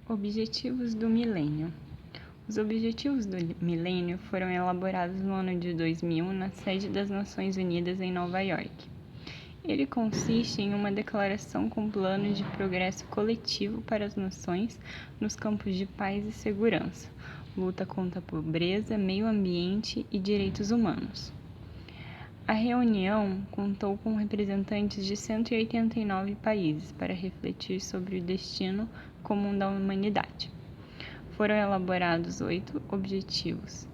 Objetivos do Milênio. Os Objetivos do Milênio foram elaborados no ano de 2000 na sede das Nações Unidas em Nova York. Ele consiste em uma declaração com plano de progresso coletivo para as nações nos campos de paz e segurança, luta contra a pobreza, meio ambiente e direitos humanos. A reunião contou com representantes de 189 países para refletir sobre o destino comum da humanidade. Foram elaborados 8 objetivos,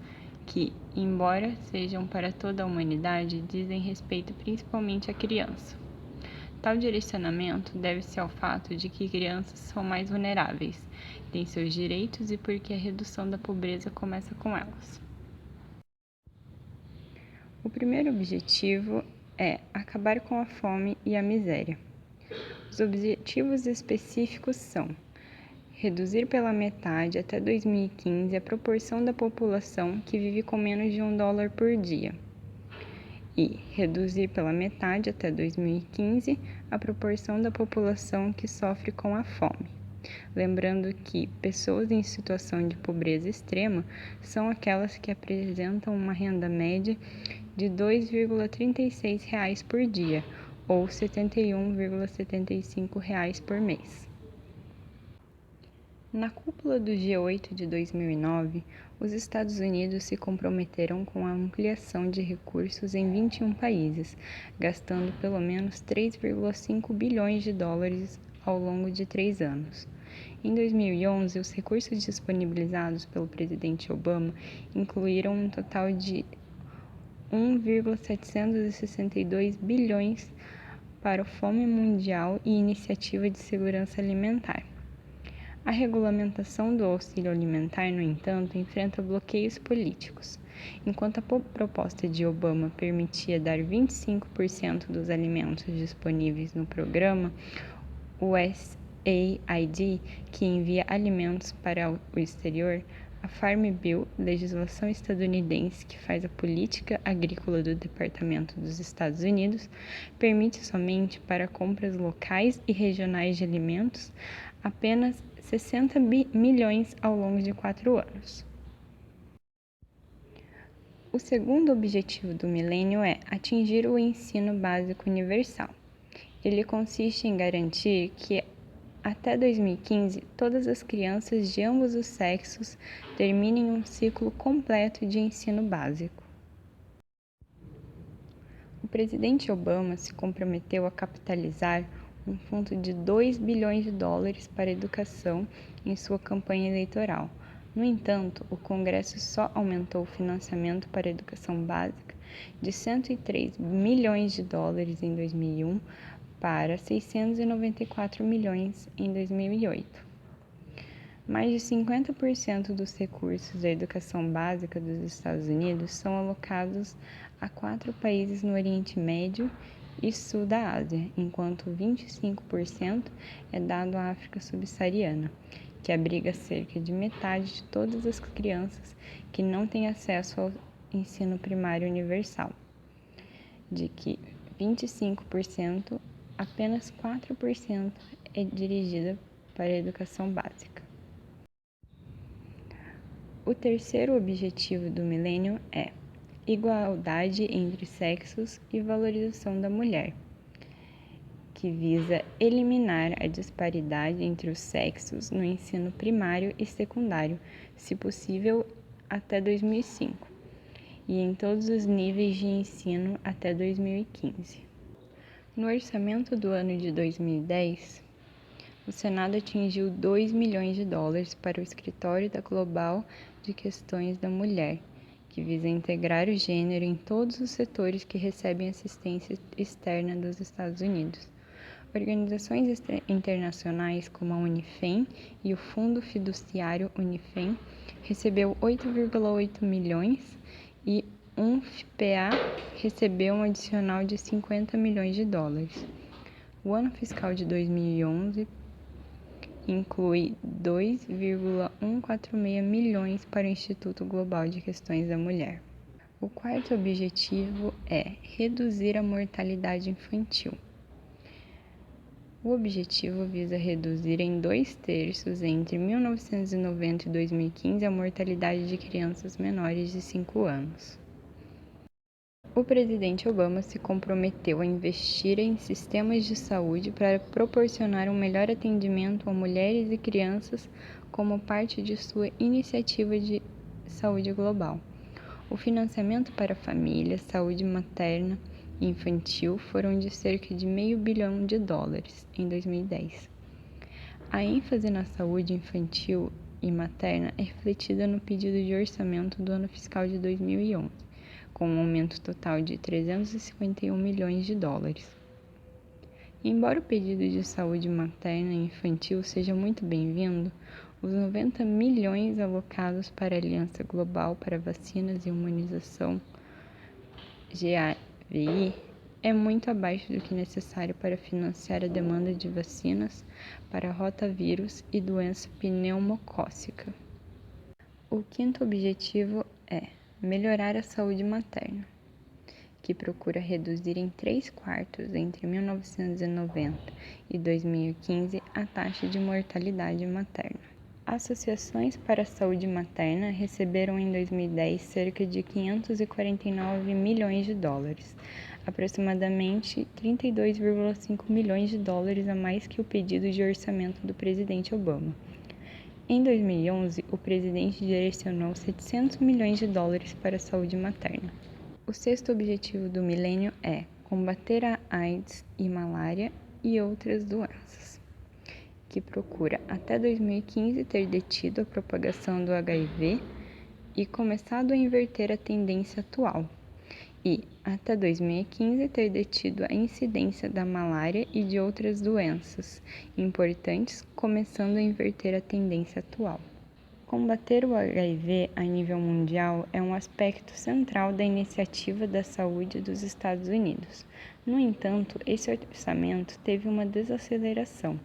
que, embora sejam para toda a humanidade, dizem respeito principalmente à criança. Tal direcionamento deve-se ao fato de que crianças são mais vulneráveis, têm seus direitos e porque a redução da pobreza começa com elas. O primeiro objetivo é acabar com a fome e a miséria. Os objetivos específicos são reduzir pela metade até 2015 a proporção da população que vive com menos de $1 por dia e reduzir pela metade até 2015 a proporção da população que sofre com a fome. Lembrando que pessoas em situação de pobreza extrema são aquelas que apresentam uma renda média de R$ 2,36 por dia, ou R$ 71,75 por mês. Na cúpula do G8 de 2009, os Estados Unidos se comprometeram com a ampliação de recursos em 21 países, gastando pelo menos 3,5 bilhões de dólares ao longo de 3 anos. Em 2011, os recursos disponibilizados pelo presidente Obama incluíram um total de 1,762 bilhões para a fome mundial e iniciativa de segurança alimentar. A regulamentação do auxílio alimentar, no entanto, enfrenta bloqueios políticos. Enquanto a proposta de Obama permitia dar 25% dos alimentos disponíveis no programa, o USAID, que envia alimentos para o exterior, a Farm Bill, legislação estadunidense que faz a política agrícola do Departamento dos Estados Unidos, permite somente para compras locais e regionais de alimentos apenas 60 milhões ao longo de 4 anos. O segundo objetivo do milênio é atingir o ensino básico universal. Ele consiste em garantir que até 2015, todas as crianças de ambos os sexos terminem um ciclo completo de ensino básico. O presidente Obama se comprometeu a capitalizar um fundo de 2 bilhões de dólares para a educação em sua campanha eleitoral. No entanto, o Congresso só aumentou o financiamento para a educação básica de 103 milhões de dólares em 2001 para 694 milhões em 2008. Mais de 50% dos recursos da educação básica dos Estados Unidos são alocados a 4 países no Oriente Médio e Sul da Ásia, enquanto 25% é dado à África subsaariana, que abriga cerca de metade de todas as crianças que não têm acesso ao ensino primário universal, de que 25%, apenas 4% é dirigida para a educação básica. O terceiro objetivo do milênio é igualdade entre sexos e valorização da mulher, que visa eliminar a disparidade entre os sexos no ensino primário e secundário, se possível até 2005, e em todos os níveis de ensino até 2015. No orçamento do ano de 2010, o Senado atingiu 2 milhões de dólares para o Escritório da Global de Questões da Mulher, que visa integrar o gênero em todos os setores que recebem assistência externa dos Estados Unidos. Organizações internacionais como a Unifem e o Fundo Fiduciário Unifem recebeu 8,8 milhões e o UNFPA recebeu um adicional de 50 milhões de dólares. O ano fiscal de 2011 inclui 2,146 milhões para o Instituto Global de Questões da Mulher. O quarto objetivo é reduzir a mortalidade infantil. O objetivo visa reduzir em 2/3 entre 1990 e 2015 a mortalidade de crianças menores de 5 anos. O presidente Obama se comprometeu a investir em sistemas de saúde para proporcionar um melhor atendimento a mulheres e crianças como parte de sua iniciativa de saúde global. O financiamento para família, saúde materna e infantil foram de cerca de $500 bilhão em 2010. A ênfase na saúde infantil e materna é refletida no pedido de orçamento do ano fiscal de 2011, com um aumento total de $351 milhões. Embora o pedido de saúde materna e infantil seja muito bem-vindo, os 90 milhões alocados para a Aliança Global para Vacinas e Imunização, GAVI, é muito abaixo do que necessário para financiar a demanda de vacinas para rotavírus e doença pneumocócica. O quinto objetivo é melhorar a saúde materna, que procura reduzir em 3/4 entre 1990 e 2015 a taxa de mortalidade materna. Associações para a saúde materna receberam em 2010 cerca de $549 milhões, aproximadamente $32,5 milhões a mais que o pedido de orçamento do presidente Obama. Em 2011, o presidente direcionou $700 milhões para a saúde materna. O sexto objetivo do milênio é combater a AIDS e malária e outras doenças, que procura até 2015 ter detido a propagação do HIV e começado a inverter a tendência atual, e até 2015 ter detido a incidência da malária e de outras doenças importantes, começando a inverter a tendência atual. Combater o HIV a nível mundial é um aspecto central da iniciativa da saúde dos Estados Unidos. No entanto, esse orçamento teve uma desaceleração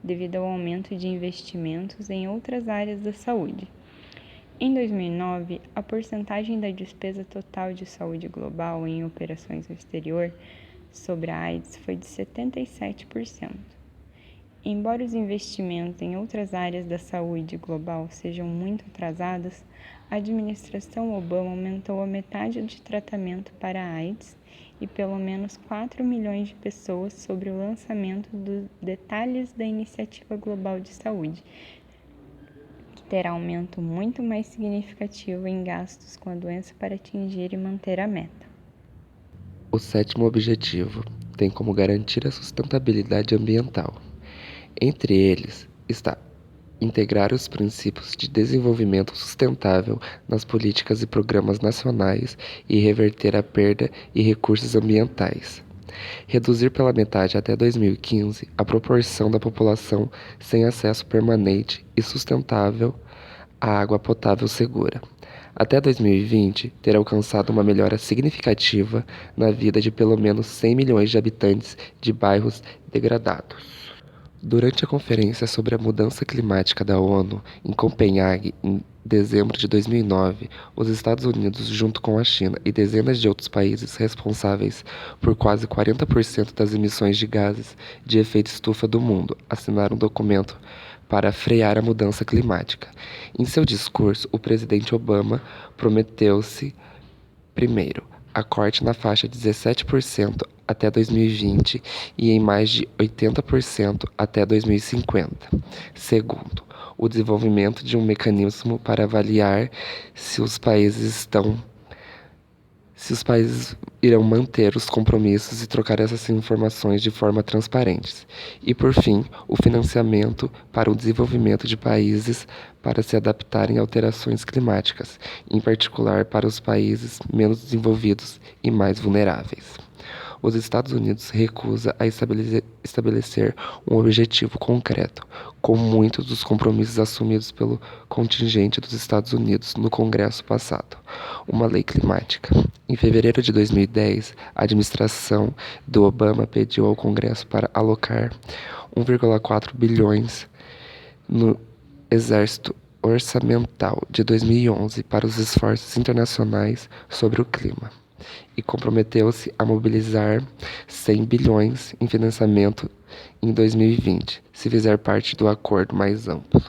devido ao aumento de investimentos em outras áreas da saúde. Em 2009, a porcentagem da despesa total de saúde global em operações no exterior sobre a AIDS foi de 77%. Embora os investimentos em outras áreas da saúde global sejam muito atrasados, a administração Obama aumentou a metade de tratamento para a AIDS e pelo menos 4 milhões de pessoas sobre o lançamento dos detalhes da Iniciativa Global de Saúde, que terá aumento muito mais significativo em gastos com a doença para atingir e manter a meta. O sétimo objetivo tem como garantir a sustentabilidade ambiental. Entre eles está integrar os princípios de desenvolvimento sustentável nas políticas e programas nacionais e reverter a perda de recursos ambientais. Reduzir pela metade até 2015 a proporção da população sem acesso permanente e sustentável à água potável segura. Até 2020, ter alcançado uma melhora significativa na vida de pelo menos 100 milhões de habitantes de bairros degradados. Durante a Conferência sobre a Mudança Climática da ONU, em Copenhague, em dezembro de 2009, os Estados Unidos, junto com a China e dezenas de outros países responsáveis por quase 40% das emissões de gases de efeito estufa do mundo, assinaram um documento para frear a mudança climática. Em seu discurso, o presidente Obama prometeu-se, primeiro, a corte na faixa de 17% até 2020 e em mais de 80% até 2050. Segundo, o desenvolvimento de um mecanismo para avaliar se os países irão manter os compromissos e trocar essas informações de forma transparente. E, por fim, o financiamento para o desenvolvimento de países para se adaptarem a alterações climáticas, em particular para os países menos desenvolvidos e mais vulneráveis. Os Estados Unidos recusa a estabelecer um objetivo concreto, como muitos dos compromissos assumidos pelo contingente dos Estados Unidos no Congresso passado, uma lei climática. Em fevereiro de 2010, a administração do Obama pediu ao Congresso para alocar 1,4 bilhões no exército orçamental de 2011 para os esforços internacionais sobre o clima. e comprometeu-se a mobilizar 100 bilhões em financiamento em 2020, se fizer parte do acordo mais amplo.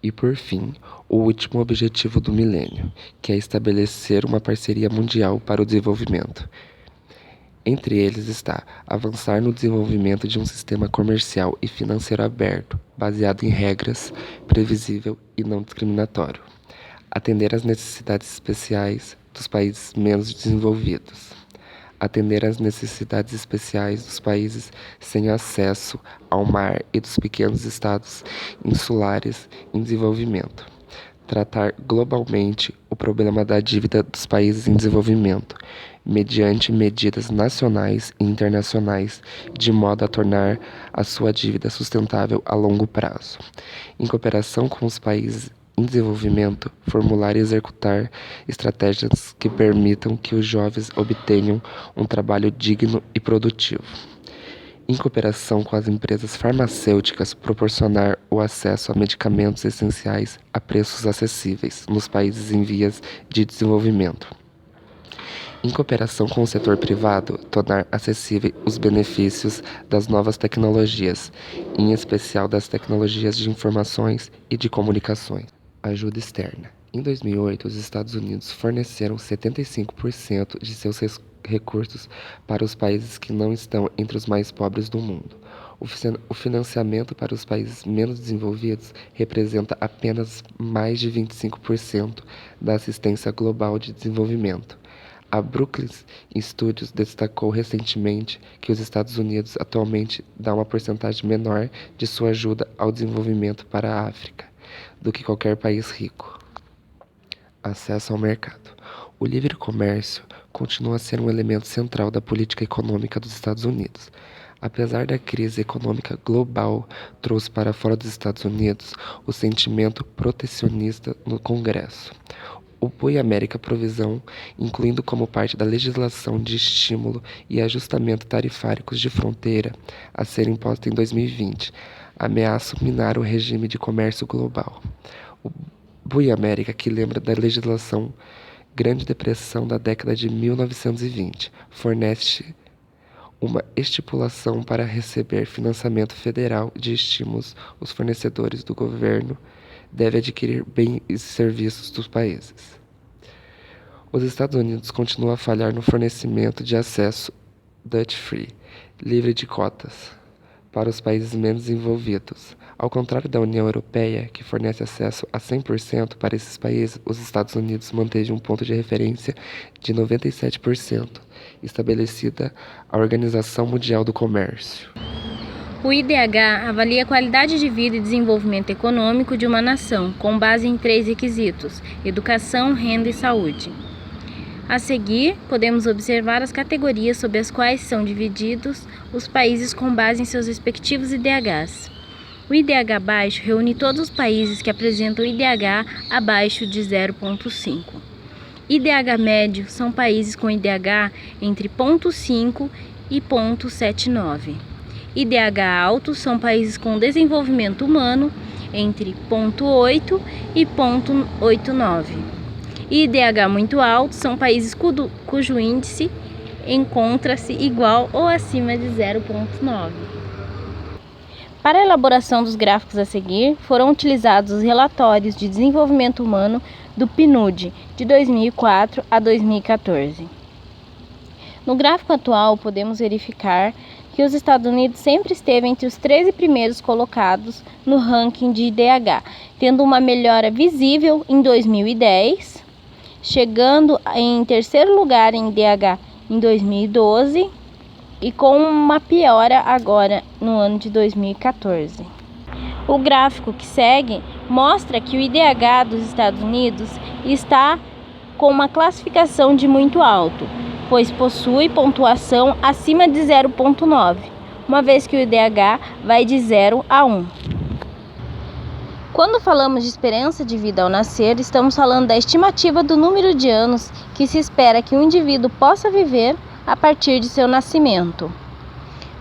E por fim, o último objetivo do milênio, que é estabelecer uma parceria mundial para o desenvolvimento. Entre eles está avançar no desenvolvimento de um sistema comercial e financeiro aberto, baseado em regras, previsível e não discriminatório. Atender às necessidades especiais dos países menos desenvolvidos. Atender às necessidades especiais dos países sem acesso ao mar e dos pequenos estados insulares em desenvolvimento. Tratar globalmente o problema da dívida dos países em desenvolvimento, mediante medidas nacionais e internacionais, de modo a tornar a sua dívida sustentável a longo prazo. Em cooperação com os países em desenvolvimento, formular e executar estratégias que permitam que os jovens obtenham um trabalho digno e produtivo. Em cooperação com as empresas farmacêuticas, proporcionar o acesso a medicamentos essenciais a preços acessíveis nos países em vias de desenvolvimento. Em cooperação com o setor privado, tornar acessíveis os benefícios das novas tecnologias, em especial das tecnologias de informações e de comunicações. Ajuda externa. Em 2008, os Estados Unidos forneceram 75% de seus recursos para os países que não estão entre os mais pobres do mundo. O financiamento para os países menos desenvolvidos representa apenas mais de 25% da assistência global de desenvolvimento. A Brookings Studies destacou recentemente que os Estados Unidos atualmente dão uma porcentagem menor de sua ajuda ao desenvolvimento para a África do que qualquer país rico. Acesso ao mercado. O livre comércio continua a ser um elemento central da política econômica dos Estados Unidos. Apesar da crise econômica global trouxe para fora dos Estados Unidos o sentimento protecionista no Congresso. O Buy America Provisão, incluindo como parte da legislação de estímulo e ajustamento tarifários de fronteira a ser imposta em 2020, ameaça minar o regime de comércio global. O Buy America, que lembra da legislação Grande Depressão da década de 1920, fornece uma estipulação para receber financiamento federal de estímulos. Os fornecedores do governo devem adquirir bens e serviços dos países. Os Estados Unidos continuam a falhar no fornecimento de acesso duty-free, livre de cotas, para os países menos desenvolvidos. Ao contrário da União Europeia, que fornece acesso a 100% para esses países, os Estados Unidos mantêm um ponto de referência de 97%, estabelecida a Organização Mundial do Comércio. O IDH avalia a qualidade de vida e desenvolvimento econômico de uma nação, com base em 3 requisitos: educação, renda e saúde. A seguir, podemos observar as categorias sob as quais são divididos os países com base em seus respectivos IDHs. O IDH baixo reúne todos os países que apresentam IDH abaixo de 0,5. IDH médio são países com IDH entre 0,5 e 0,79. IDH alto são países com desenvolvimento humano entre 0,8 e 0,89. IDH muito alto são países cujo índice encontra-se igual ou acima de 0,9. Para a elaboração dos gráficos a seguir, foram utilizados os relatórios de desenvolvimento humano do PNUD de 2004 a 2014. No gráfico atual, podemos verificar que os Estados Unidos sempre esteve entre os 13 primeiros colocados no ranking de IDH, tendo uma melhora visível em 2010, chegando em terceiro lugar em IDH em 2012 e com uma piora agora no ano de 2014. O gráfico que segue mostra que o IDH dos Estados Unidos está com uma classificação de muito alto, pois possui pontuação acima de 0,9, uma vez que o IDH vai de 0 a 1. Quando falamos de esperança de vida ao nascer, estamos falando da estimativa do número de anos que se espera que um indivíduo possa viver a partir de seu nascimento.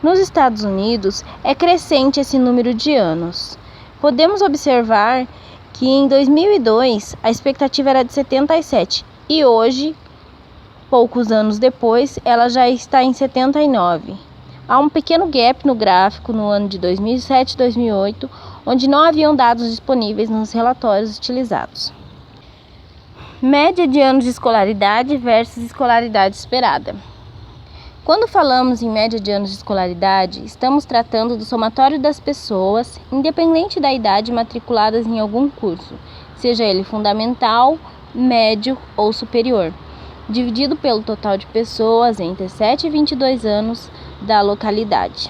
Nos Estados Unidos, é crescente esse número de anos. Podemos observar que em 2002 a expectativa era de 77 e hoje poucos anos depois, ela já está em 79. Há um pequeno gap no gráfico no ano de 2007 e 2008, onde não haviam dados disponíveis nos relatórios utilizados. Média de anos de escolaridade versus escolaridade esperada. Quando falamos em média de anos de escolaridade, estamos tratando do somatório das pessoas, independente da idade, matriculadas em algum curso, seja ele fundamental, médio ou superior, dividido pelo total de pessoas entre 7 e 22 anos da localidade.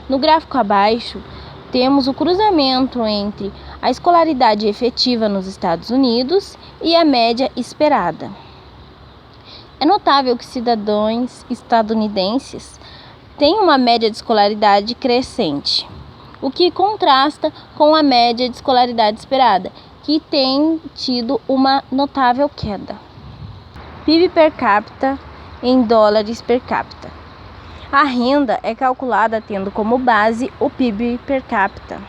No gráfico abaixo, temos o cruzamento entre a escolaridade efetiva nos Estados Unidos e a média esperada. É notável que cidadãos estadunidenses têm uma média de escolaridade crescente, o que contrasta com a média de escolaridade esperada, que tem tido uma notável queda. PIB per capita em dólares per capita. A renda é calculada tendo como base o PIB per capita,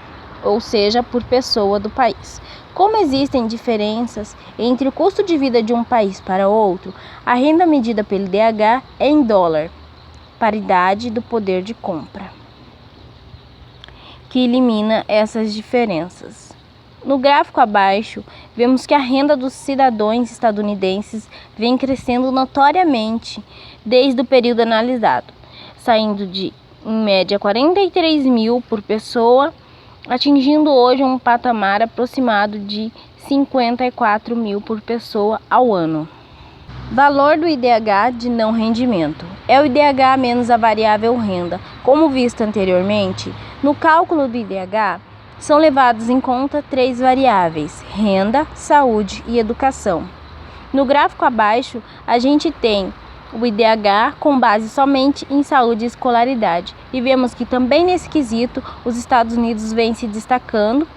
ou seja, por pessoa do país. Como existem diferenças entre o custo de vida de um país para outro, a renda medida pelo IDH é em dólar, paridade do poder de compra, que elimina essas diferenças. No gráfico abaixo, vemos que a renda dos cidadãos estadunidenses vem crescendo notoriamente desde o período analisado, saindo de, em média, 43 mil por pessoa, atingindo hoje um patamar aproximado de 54 mil por pessoa ao ano. Valor do IDH de não rendimento. É o IDH menos a variável renda. Como visto anteriormente, no cálculo do IDH, são levados em conta 3 variáveis: renda, saúde e educação. No gráfico abaixo, a gente tem o IDH com base somente em saúde e escolaridade. E vemos que também nesse quesito os Estados Unidos vêm se destacando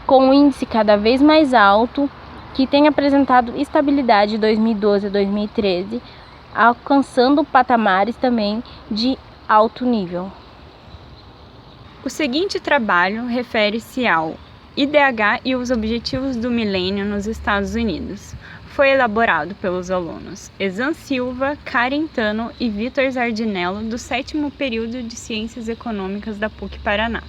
com um índice cada vez mais alto, que tem apresentado estabilidade de 2012 a 2013, alcançando patamares também de alto nível. O seguinte trabalho refere-se ao IDH e os Objetivos do Milênio nos Estados Unidos. Foi elaborado pelos alunos Ezan Silva, Karen Tano e Vitor Zardinello, do 7º período de Ciências Econômicas da PUC Paraná.